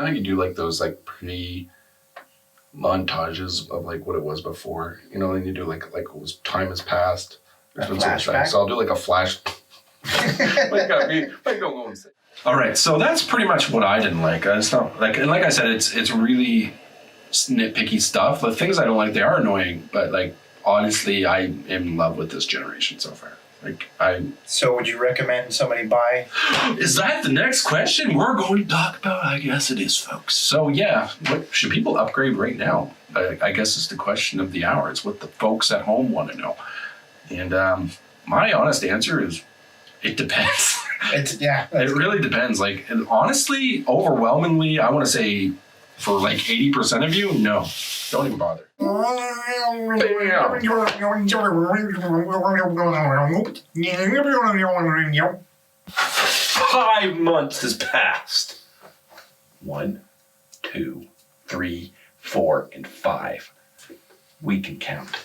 I think you do like those like montages of like what it was before, you know, and you do like it was time has passed. So I'll do like a flash. Might go insane. All right, so that's pretty much what I didn't like. It's not like, and like I said, it's really nitpicky stuff. The things I don't like, they are annoying, but like honestly, I am in love with this generation so far. So would you recommend somebody buy? Is that the next question we're going to talk about? I guess it is, folks. So yeah, what should people upgrade right now? I guess it's the question of the hour. It's what the folks at home want to know. And my honest answer is, it depends. It really depends. Like, and honestly, overwhelmingly, I want to say for like 80% of you, no, don't even bother. Bam. 5 months has passed. 1, 2, 3, 4, and 5. We can count.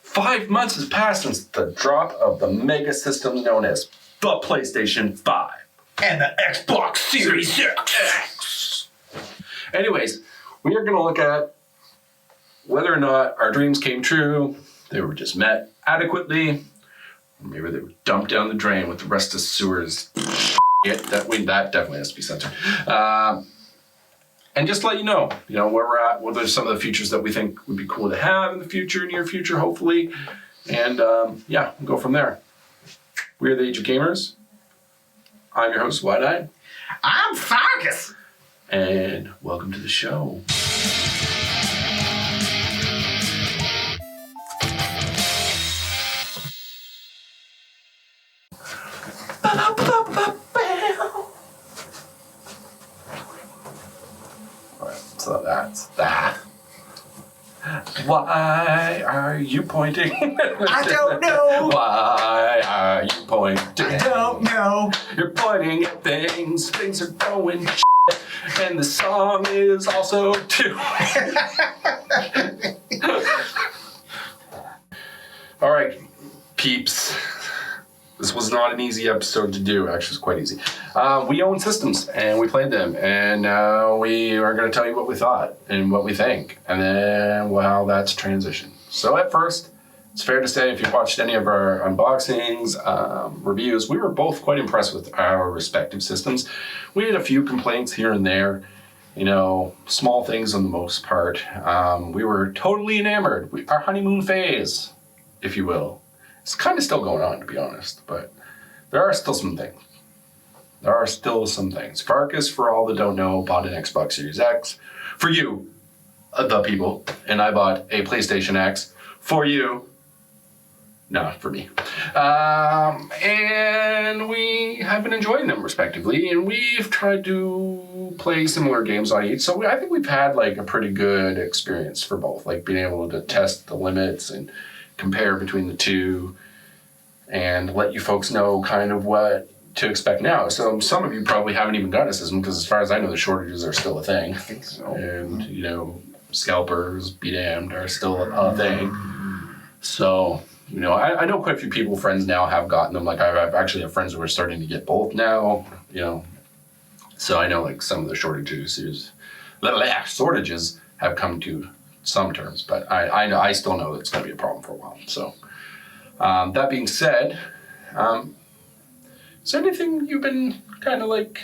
5 months has passed since the drop of the mega system known as the PlayStation 5. And the Xbox Series X. Anyways, we are going to look at whether or not our dreams came true, they were just met adequately, or maybe they were dumped down the drain with the rest of sewers. That definitely has to be censored. And just let you know where we're at, what are some of the features that we think would be cool to have in the future, near future, hopefully. And we'll go from there. We are the Age of Gamers. I'm your host, Widied. I'm Pfarcus. And welcome to the show. Alright, so that's that. Why are you pointing? I don't know. Why are you pointing? I don't know. You're pointing at things. Things are going shit. And the song is also too. All right, peeps. This was not an easy episode to do. Actually, it's quite easy. We own systems, and we played them, and now we are going to tell you what we thought and what we think, and then how that's transitioned. So at first, it's fair to say if you watched any of our unboxings, reviews, we were both quite impressed with our respective systems. We had a few complaints here and there, small things on the most part. We were totally enamored. Our honeymoon phase, if you will. It's kind of still going on, to be honest, but there are still some things. Pfarcus, for all that don't know, bought an Xbox Series X. For you, the people. And I bought a PlayStation X. For you. Not for me. And we have been enjoying them, respectively. And we've tried to play similar games on each. So I think we've had like a pretty good experience for both. Like being able to test the limits and compare between the two and let you folks know kind of what to expect now. So some of you probably haven't even got a system because as far as I know, the shortages are still a thing. I think so. And, scalpers, be damned, are still a thing. So, I know quite a few people, friends now have gotten them. Like I've actually have friends who are starting to get both now, So I know like some of the shortages have come to some terms, but I still know that's going to be a problem for a while. So that being said, is there anything you've been kind of like,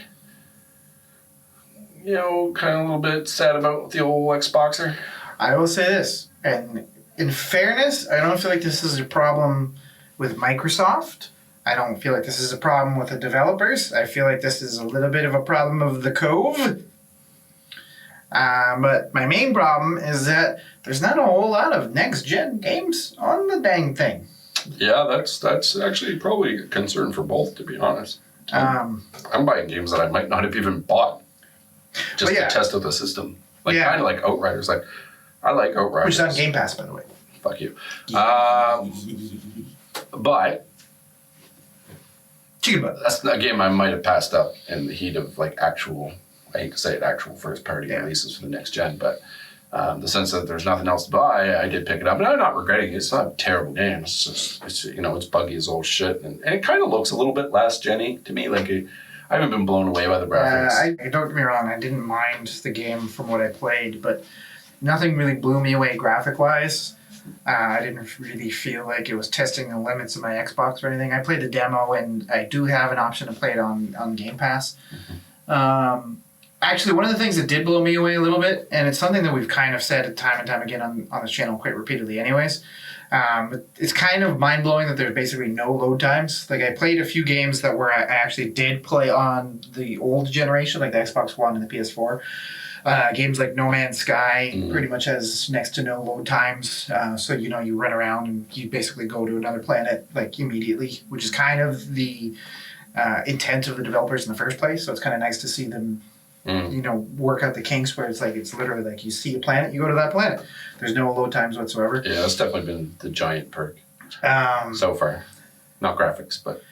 kind of a little bit sad about with the old Xboxer? I will say this, and in fairness, I don't feel like this is a problem with Microsoft. I don't feel like this is a problem with the developers. I feel like this is a little bit of a problem of the Cove. But my main problem is that there's not a whole lot of next-gen games on the dang thing. Yeah, that's actually probably a concern for both, to be honest. I'm buying games that I might not have even bought just to test out the system. Kind of like Outriders. Like, I like Outriders. Which is on Game Pass, by the way. Fuck you. But that's a game I might have passed up in the heat of like actual, I hate to say it, actual first-party releases for the next gen, but the sense that there's nothing else to buy, I did pick it up, and I'm not regretting it. It's not a terrible game. It's just, it's buggy as old shit, and it kind of looks a little bit last gen-y to me. Like, I haven't been blown away by the graphics. I don't get me wrong, I didn't mind the game from what I played, but nothing really blew me away graphic-wise. I didn't really feel like it was testing the limits of my Xbox or anything. I played the demo, and I do have an option to play it on Game Pass. Actually, one of the things that did blow me away a little bit, and it's something that we've kind of said time and time again on this channel quite repeatedly anyways, but it's kind of mind-blowing that there's basically no load times. Like, I played a few games that were I actually did play on the old generation, like the Xbox One and the PS4. Games like No Man's Sky pretty much has next to no load times. So, you run around and you basically go to another planet like immediately, which is kind of the intent of the developers in the first place. So it's kind of nice to see them, work out the kinks where it's literally like you see a planet, you go to that planet. There's no load times whatsoever. Yeah, that's definitely been the giant perk so far. Not graphics, but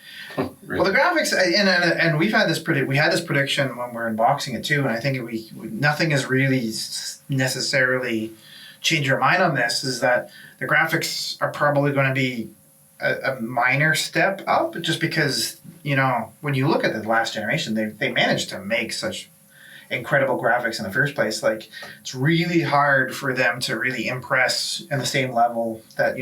really. Well, the graphics, and we had this prediction when we were unboxing it too, and I think nothing has really necessarily changed our mind on this, is that the graphics are probably going to be a minor step up, just because, when you look at the last generation, they managed to make such incredible graphics in the first place. Like, it's really hard for them to really impress in the same level that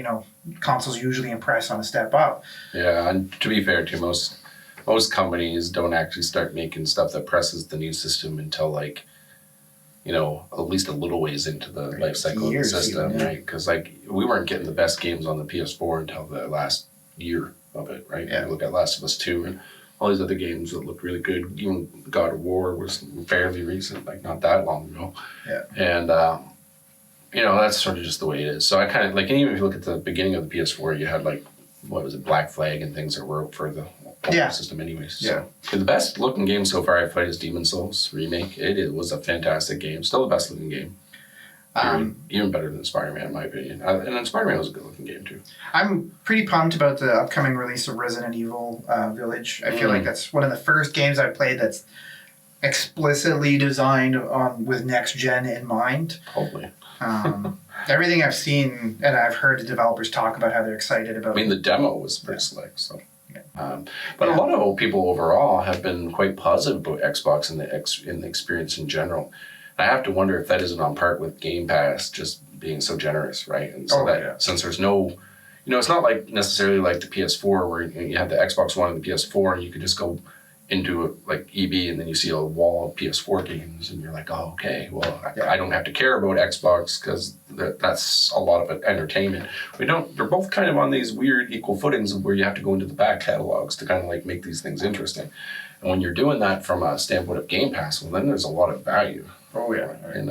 consoles usually impress on a step up. Yeah, and to be fair to most companies don't actually start making stuff that presses the new system until at least a little ways into the life cycle of the system, even, right? Because we weren't getting the best games on the PS4 until the last year of it, right? Yeah. You look at Last of Us 2 and all these other games that look really good. Even God of War was fairly recent, not that long ago. Yeah. And, that's sort of just the way it is. So I kind of, and even if you look at the beginning of the PS4, you had, Black Flag and things that were out for the whole system anyways. So the best looking game so far I've played is Demon's Souls Remake. It was a fantastic game. Still the best looking game. Even better than Spider-Man, in my opinion. And then Spider-Man was a good-looking game, too. I'm pretty pumped about the upcoming release of Resident Evil Village. I feel like that's one of the first games I've played that's explicitly designed with next-gen in mind. Hopefully. Everything I've seen, and I've heard the developers talk about how they're excited about. The demo was pretty slick, so... But a lot of people overall have been quite positive about Xbox and the experience in general. I have to wonder if that isn't on part with Game Pass just being so generous, right? And so since there's no, it's not necessarily like the PS4 where you have the Xbox One and the PS4 and you could just go into EB and then you see a wall of PS4 games and you're like, oh, okay, well, I don't have to care about Xbox because that's a lot of entertainment. They're both kind of on these weird equal footings where you have to go into the back catalogs to kind of make these things interesting. And when you're doing that from a standpoint of Game Pass, well, then there's a lot of value. Oh, yeah. And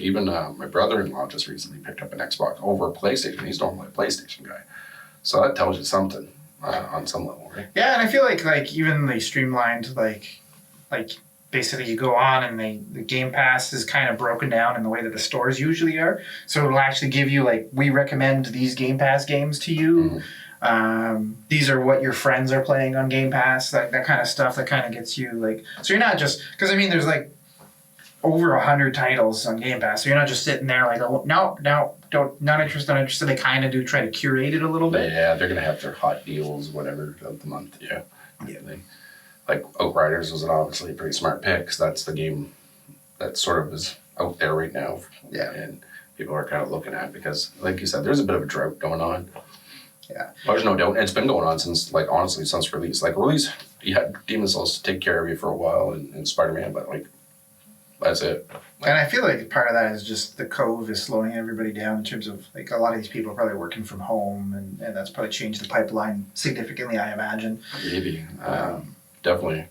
even my brother-in-law just recently picked up an Xbox over a PlayStation. He's normally a PlayStation guy. So that tells you something on some level, right? Yeah, and I feel like even they streamlined, basically you go on and the Game Pass is kind of broken down in the way that the stores usually are. So it'll actually give you, we recommend these Game Pass games to you. Mm-hmm. These are what your friends are playing on Game Pass, that kind of stuff that kind of gets you, so you're not just, because there's over 100 titles on Game Pass, so you're not just sitting there no, not interested. They kind of do try to curate it a little bit. Yeah, they're gonna have their hot deals, whatever, of the month. Yeah. Outriders was obviously a pretty smart pick, because that's the game that sort of is out there right now. Yeah. And people are kind of looking at, because, like you said, there's a bit of a drought going on. Yeah. There's no doubt, and it's been going on since, honestly, since release. Release, you had Demon's Souls to take care of you for a while, and Spider-Man, but that's it. And I feel like part of that is just the Cove is slowing everybody down in terms of a lot of these people are probably working from home, and that's probably changed the pipeline significantly, I imagine. Maybe. Definitely.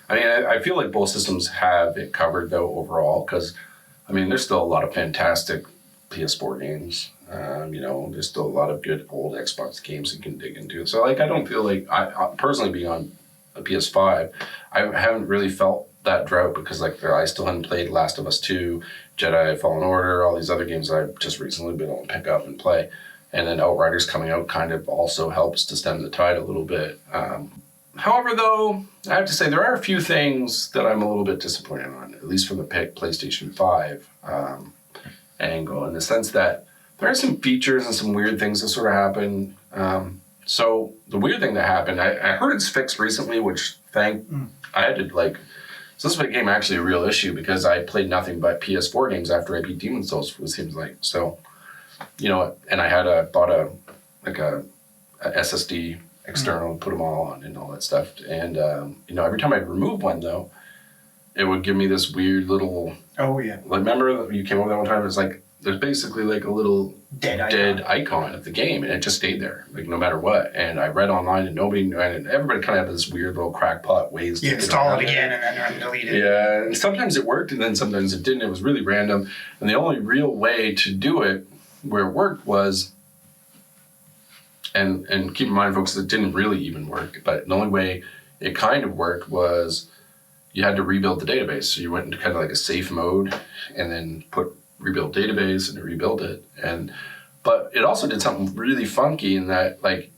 I feel like both systems have it covered though overall, because there's still a lot of fantastic PS4 games. There's still a lot of good old Xbox games you can dig into. So I don't feel like I personally being on a PS5, I haven't really felt that drought, because I still hadn't played Last of Us 2, Jedi Fallen Order, all these other games that I've just recently been able to pick up and play. And then Outriders coming out kind of also helps to stem the tide a little bit. However, though, I have to say there are a few things that I'm a little bit disappointed on, at least from the PlayStation 5 angle, in the sense that there are some features and some weird things that sort of happen. So the weird thing that happened, I heard it's fixed recently, which I had to like. So this became actually a real issue because I played nothing but PS4 games after I beat Demon's Souls. It seems like so. You know, and I bought a SSD external, put them all on and all that stuff. And you know, every time I'd remove one though, it would give me this weird little. Oh yeah. Like, remember you came over that one time? It was like there's basically like a little dead icon of the game, and it just stayed there, like no matter what. And I read online, and everybody kind of had this weird little crackpot ways to install it again and then delete it. Yeah, and sometimes it worked, and then sometimes it didn't. It was really random, and the only real way to do it where it worked was, and keep in mind, folks, it didn't really even work. But the only way it kind of worked was you had to rebuild the database. So you went into kind of like a safe mode, and then rebuild database and rebuild it. But it also did something really funky in that, like,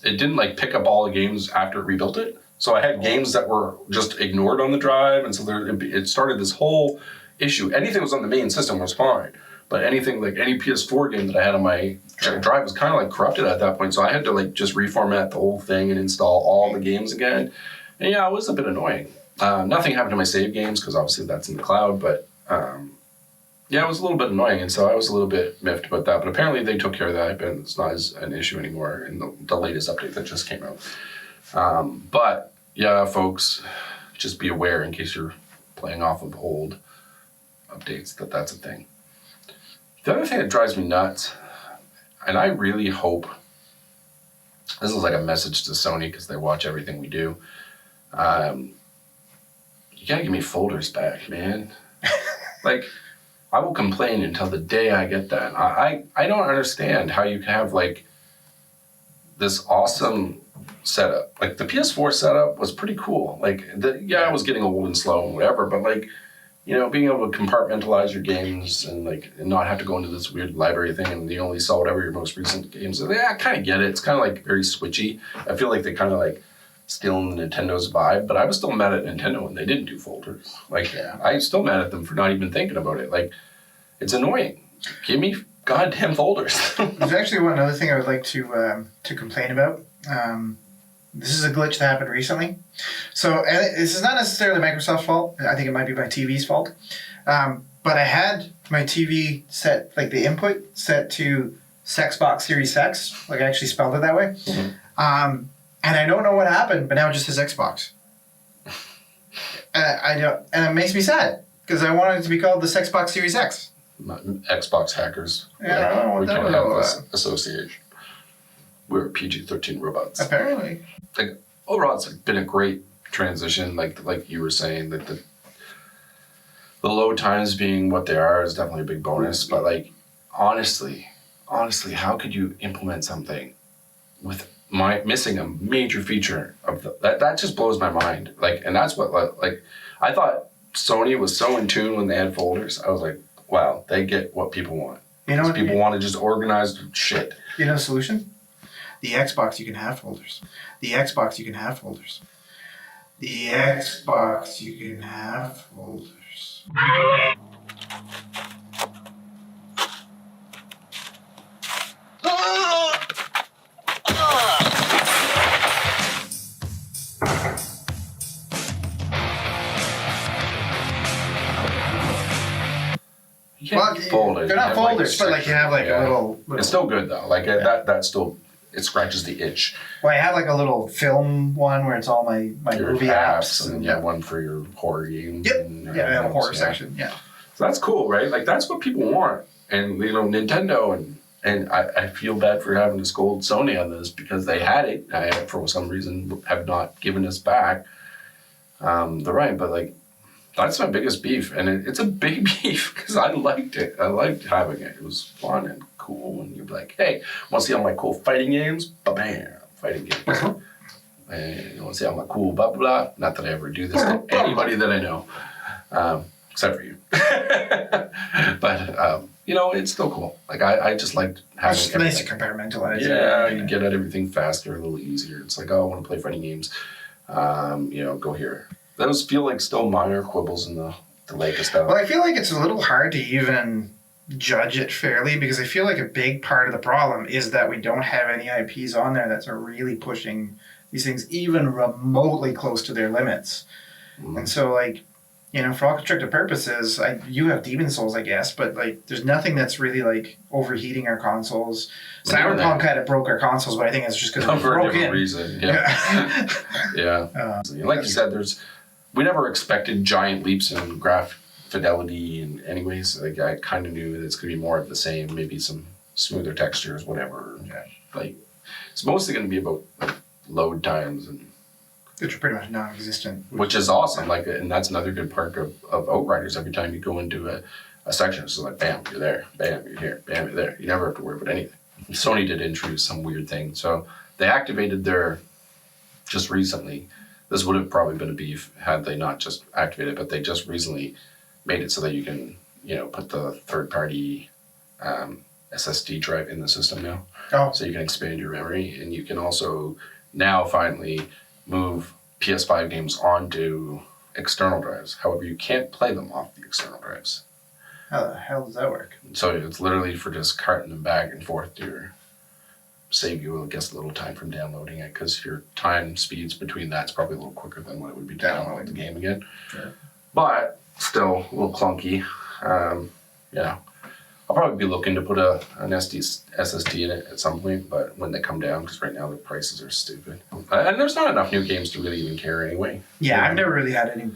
it didn't like pick up all the games after it rebuilt it. So I had games that were just ignored on the drive, and so it started this whole issue. Anything that was on the main system was fine, but anything like any PS4 game that I had on my drive was kind of like corrupted at that point. So I had to like just reformat the whole thing and install all the games again. And yeah, it was a bit annoying. Nothing happened to my save games because obviously that's in the cloud, but yeah, it was a little bit annoying, and so I was a little bit miffed about that. But apparently they took care of that, and it's not as an issue anymore in the latest update that just came out. But yeah, folks, just be aware in case you're playing off of old updates that's a thing. The other thing that drives me nuts, and I really hope this is like a message to Sony because they watch everything we do. You gotta give me folders back, man. Like, I will complain until the day I get that. I don't understand how you can have like this awesome setup. Like the PS4 setup was pretty cool. Like it was getting old and slow and whatever, but like, you know, being able to compartmentalize your games and like and not have to go into this weird library thing and you only saw whatever your most recent games. Yeah, I kind of get it. It's kind of like very switchy. I feel like they kind of like stealing Nintendo's vibe, but I was still mad at Nintendo when they didn't do folders. Like, I'm still mad at them for not even thinking about it. Like, it's annoying. Give me goddamn folders. There's actually one other thing I would like to complain about. This is a glitch that happened recently. So this is not necessarily Microsoft's fault. I think it might be my TV's fault. But I had my TV set, like the input set to Xbox Series X. Like I actually spelled it that way. Mm-hmm. And I don't know what happened, but now it just says Xbox. And it makes me sad because I wanted it to be called the Xbox Series X. Xbox hackers. Yeah, I don't know what we that can't have was. this association. We're PG-13 robots. Apparently. Like overall, it's been a great transition. Like you were saying, that the load times being what they are is definitely a big bonus. But like honestly, how could you implement something with missing a major feature of that just blows my mind. Like, and that's what like I thought Sony was so in tune when they had folders. I was like, wow, they get what people want. You know, people want to just organize shit. You know the solution? The Xbox, you can have folders. The Xbox, you can have folders. The Xbox, you can have folders. Well, folders. They're not folders, but like you have like a little. It's still good though. Like that still it scratches the itch. Well, I have like a little film one where it's all my movie apps, and you have one for your horror games. Yep. I have a horror section. Yeah. So that's cool, right? Like that's what people want, and you know Nintendo and I feel bad for having to scold Sony on this because they had it. I for some reason have not given us back the right, but like. That's my biggest beef, and it's a big beef because I liked it. I liked having it. It was fun and cool, and you'd be like, hey, want to see all my cool fighting games? Ba-bam, fighting games. Uh-huh. And you want to see all my cool blah, blah. Not that I ever do this to anybody that I know, except for you. But, you know, it's still cool. Like, I just liked having it. It's nice to compartmentalize. Yeah, you get at everything faster, a little easier. It's like, oh, I want to play fighting games. You know, go here. Those feel like still minor quibbles in the lake of stuff. Well, I feel like it's a little hard to even judge it fairly because I feel like a big part of the problem is that we don't have any IPs on there that are really pushing these things even remotely close to their limits. And so, like, you know, for all constructive purposes, you have Demon Souls, I guess, but like, there's nothing that's really like overheating our consoles. Cyberpunk kind of broke our consoles, but I think it's just because for a broke different in. reason. Yeah. Yeah. Like you said, we never expected giant leaps in graph fidelity, and anyways, like I kind of knew that it's gonna be more of the same, maybe some smoother textures, whatever. Yeah. Like, it's mostly gonna be about like, load times and. Which are pretty much non-existent. Which is awesome. Like, and that's another good part of Outriders. Every time you go into a section, it's just like, bam, you're there. Bam, you're here. Bam, you're there. You never have to worry about anything. Sony did introduce some weird thing. So they activated just recently. This would have probably been a beef had they not just activated it, but they just recently made it so that you can, you know, put the third-party SSD drive in the system now. Oh. So you can expand your memory, and you can also now finally move PS5 games onto external drives. However, you can't play them off the external drives. How the hell does that work? So it's literally for just carting them back and forth to save you, I guess, a little time from downloading it, because your time speeds between that's probably a little quicker than what it would be to download the game again. Sure. But still a little clunky. Yeah. I'll probably be looking to put an SSD in it at some point, but when they come down, because right now the prices are stupid. And there's not enough new games to really even care anyway. Yeah, I've never really had any.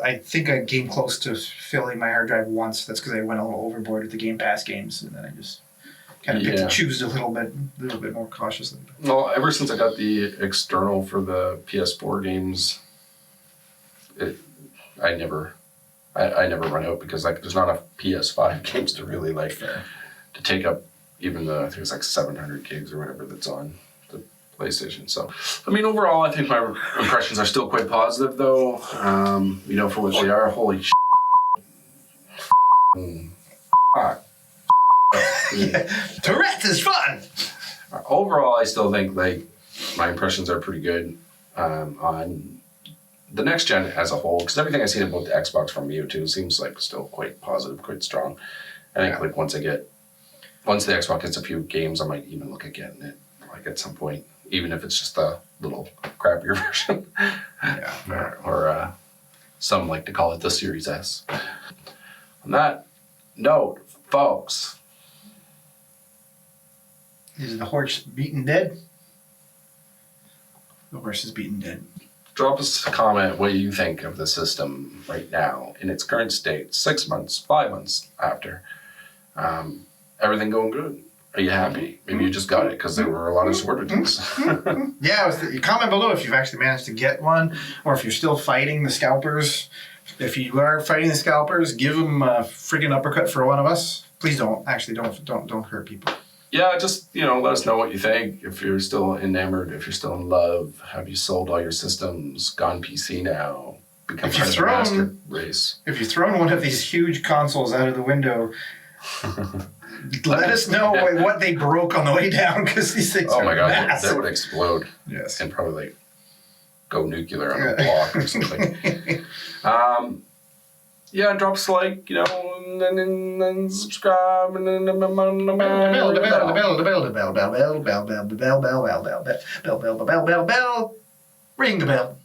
I think I came close to filling my hard drive once. That's because I went a little overboard with the Game Pass games, and then I just kind of picked and choose a little bit more cautiously. Well, ever since I got the external for the PS4 games, I never run out, because like there's not enough PS5 games to really like to take up even I think it's like 700 gigs or whatever that's on the PlayStation. So, I mean, overall, I think my impressions are still quite positive, though. You know, for what they are. Holy shit. Tourette's is fun. Overall, I still think like my impressions are pretty good on the next gen as a whole, because everything I've seen about the Xbox from you too seems like still quite positive, quite strong. I think like once the Xbox gets a few games, I might even look at getting it like at some point, even if it's just a little crappier version. Or some like to call it the Series S. On that note, folks. Is the horse beaten dead? The horse is beaten dead. Drop us a comment what you think of the system right now in its current state, 6 months, 5 months after. Everything going good? Are you happy? Maybe you just got it because there were a lot of shortages. Yeah, you comment below if you've actually managed to get one, or if you're still fighting the scalpers. If you are fighting the scalpers, give them a friggin' uppercut for one of us. Please don't. Actually, don't hurt people. Yeah, just, you know, let us know what you think. If you're still enamored, if you're still in love, have you sold all your systems, gone PC now, become part of the master race? If you've thrown one of these huge consoles out of the window, let us know what they broke on the way down, because these things are massive. They would explode. Yes. And probably like go nuclear on a block or something. Yeah, drop us a like, you know, and then subscribe, and then the bell, ring the bell.